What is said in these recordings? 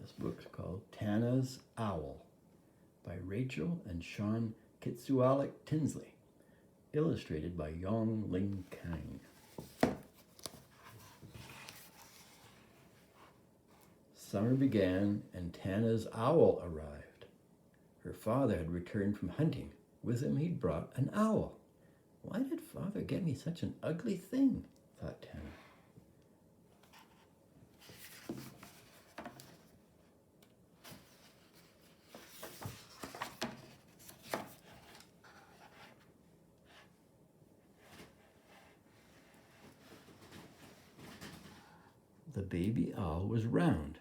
This book's called Tana's Owl by Rachel and Sean Kitsualik Tinsley, illustrated by Yong Ling Kang. Summer began and Tana's owl arrived. Her father had returned from hunting. With him he'd brought an owl. Why did father get me such an ugly thing? Thought Tana. The baby owl was round,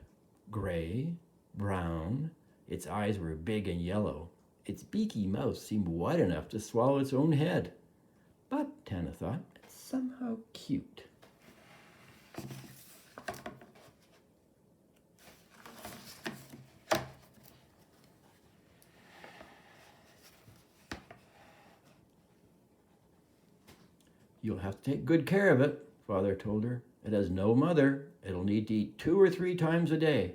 gray, brown. Its eyes were big and yellow. Its beaky mouth seemed wide enough to swallow its own head. But, Tana thought, it's somehow cute. You'll have to take good care of it, father told her. It has no mother. It'll need to eat 2 or 3 times a day.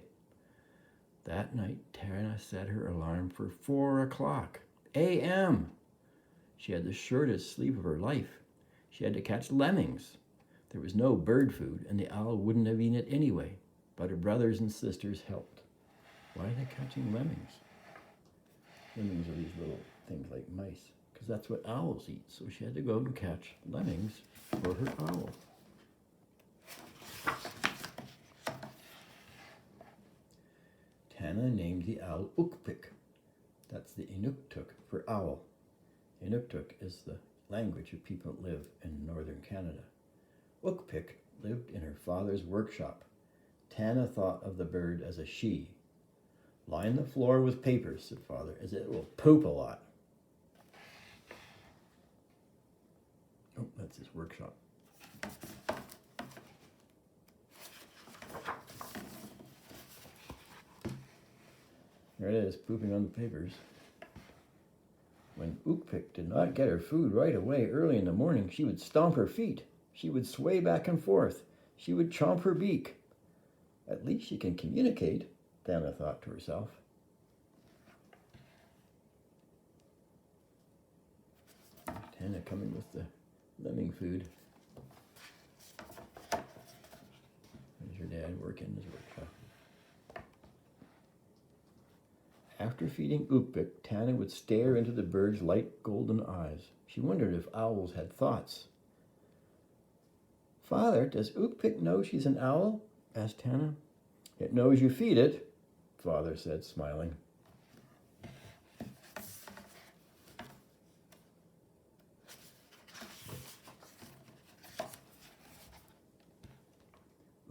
That night, Tana set her alarm for 4 o'clock a.m. She had the shortest sleep of her life. She had to catch lemmings. There was no bird food, and the owl wouldn't have eaten it anyway, but her brothers and sisters helped. Why are they catching lemmings? Lemmings are these little things like mice, because that's what owls eat. So she had to go and catch lemmings for her owl. Tana named the owl Ukpik. That's the Inuktitut for owl. Inuktitut is the language of people that live in northern Canada. Ukpik lived in her father's workshop. Tana thought of the bird as a she. Line the floor with papers, said father, as it will poop a lot. Oh, that's his workshop. There it is, pooping on the papers. When Ukpik did not get her food right away early in the morning, she would stomp her feet. She would sway back and forth. She would chomp her beak. At least she can communicate, Tana thought to herself. Tana coming with the lemming food. There's your dad working in his workshop. After feeding Ukpik, Tana would stare into the bird's light golden eyes. She wondered if owls had thoughts. Father, does Ukpik know she's an owl? Asked Tana. It knows you feed it, father said, smiling.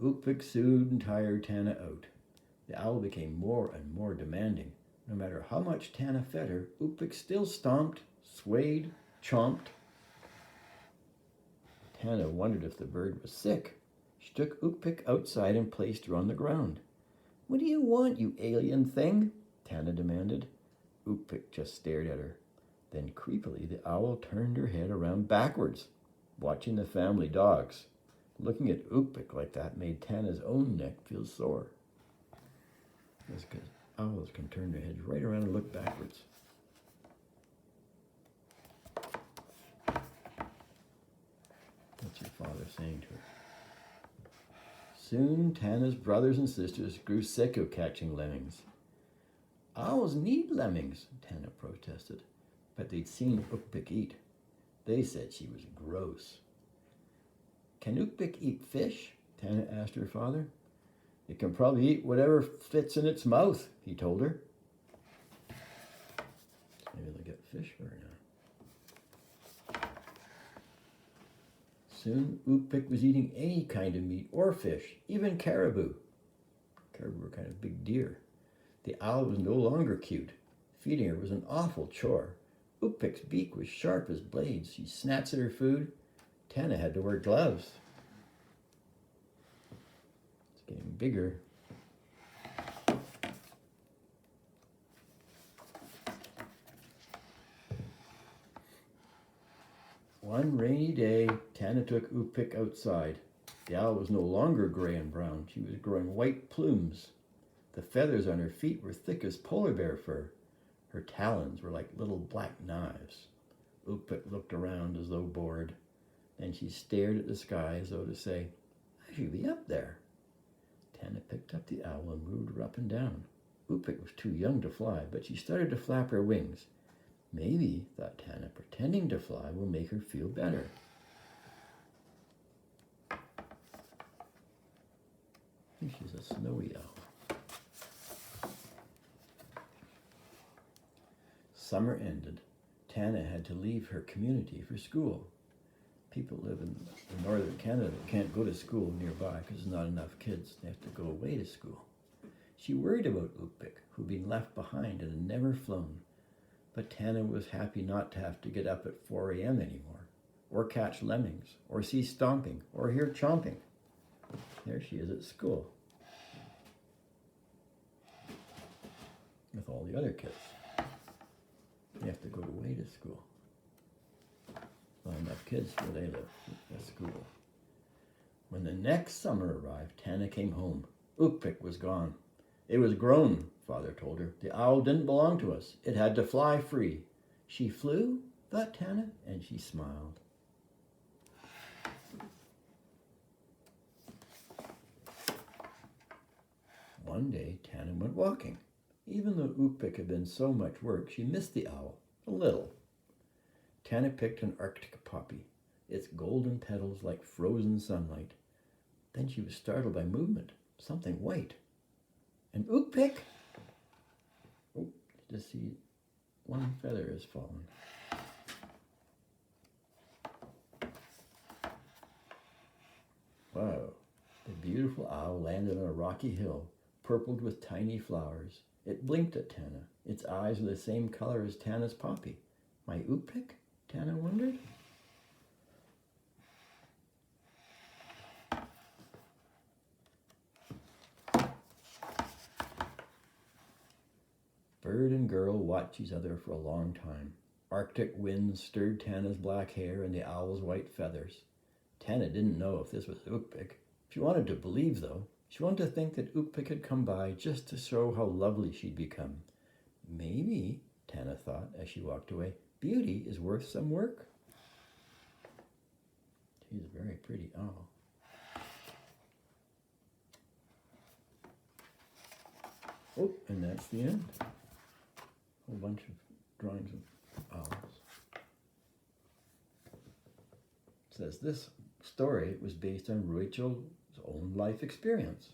Ukpik soon tired Tana out. The owl became more and more demanding. No matter how much Tana fed her, Ukpik still stomped, swayed, chomped. Tana wondered if the bird was sick. She took Ukpik outside and placed her on the ground. What do you want, you alien thing? Tana demanded. Ukpik just stared at her. Then creepily the owl turned her head around backwards, watching the family dogs. Looking at Ukpik like that made Tana's own neck feel sore. That's because owls can turn their heads right around and look backwards. That's her father saying to her. Soon Tana's brothers and sisters grew sick of catching lemmings. Owls need lemmings, Tana protested, but they'd seen Ukpik eat. They said she was gross. Can Ukpik eat fish? Tana asked her father. It can probably eat whatever fits in its mouth, he told her. Maybe they'll get fish for her now. Soon, Ukpik was eating any kind of meat or fish, even caribou. Caribou were kind of big deer. The owl was no longer cute. Feeding her was an awful chore. Ukpik's beak was sharp as blades. She snatched at her food. Tana had to wear gloves. Getting bigger. One rainy day, Tana took Ukpik outside. The owl was no longer gray and brown. She was growing white plumes. The feathers on her feet were thick as polar bear fur. Her talons were like little black knives. Ukpik looked around as though bored. Then she stared at the sky as though to say, I should be up there. Tana picked up the owl and moved her up and down. Ukpik was too young to fly, but she started to flap her wings. Maybe, thought Tana, pretending to fly will make her feel better. I think she's a snowy owl. Summer ended. Tana had to leave her community for school. People live in northern Canada can't go to school nearby because there's not enough kids. They have to go away to school. She worried about Ukpik, who'd been left behind and had never flown. But Tana was happy not to have to get up at 4 a.m. anymore, or catch lemmings, or see stomping, or hear chomping. There she is at school with all the other kids. They have to go away to school. Not enough kids where they live at school. When the next summer arrived, Tana came home. Ukpik was gone. It was grown, Father told her. The owl didn't belong to us. It had to fly free. She flew, thought Tana, and she smiled. One day, Tana went walking. Even though Ukpik had been so much work, she missed the owl, a little. Tana picked an Arctic poppy, its golden petals like frozen sunlight. Then she was startled by movement, something white. And Ukpik! Oh, just see one feather has fallen. Wow, the beautiful owl landed on a rocky hill, purpled with tiny flowers. It blinked at Tana. Its eyes were the same color as Tana's poppy. My Ukpik? Tana wondered. Bird and girl watched each other for a long time. Arctic winds stirred Tana's black hair and the owl's white feathers. Tana didn't know if this was Ukpik. She wanted to believe, though. She wanted to think that Ukpik had come by just to show how lovely she'd become. Maybe, Tana thought as she walked away, beauty is worth some work. He's a very pretty owl. Oh, and that's the end. A whole bunch of drawings of owls. It says this story was based on Rachel's own life experience.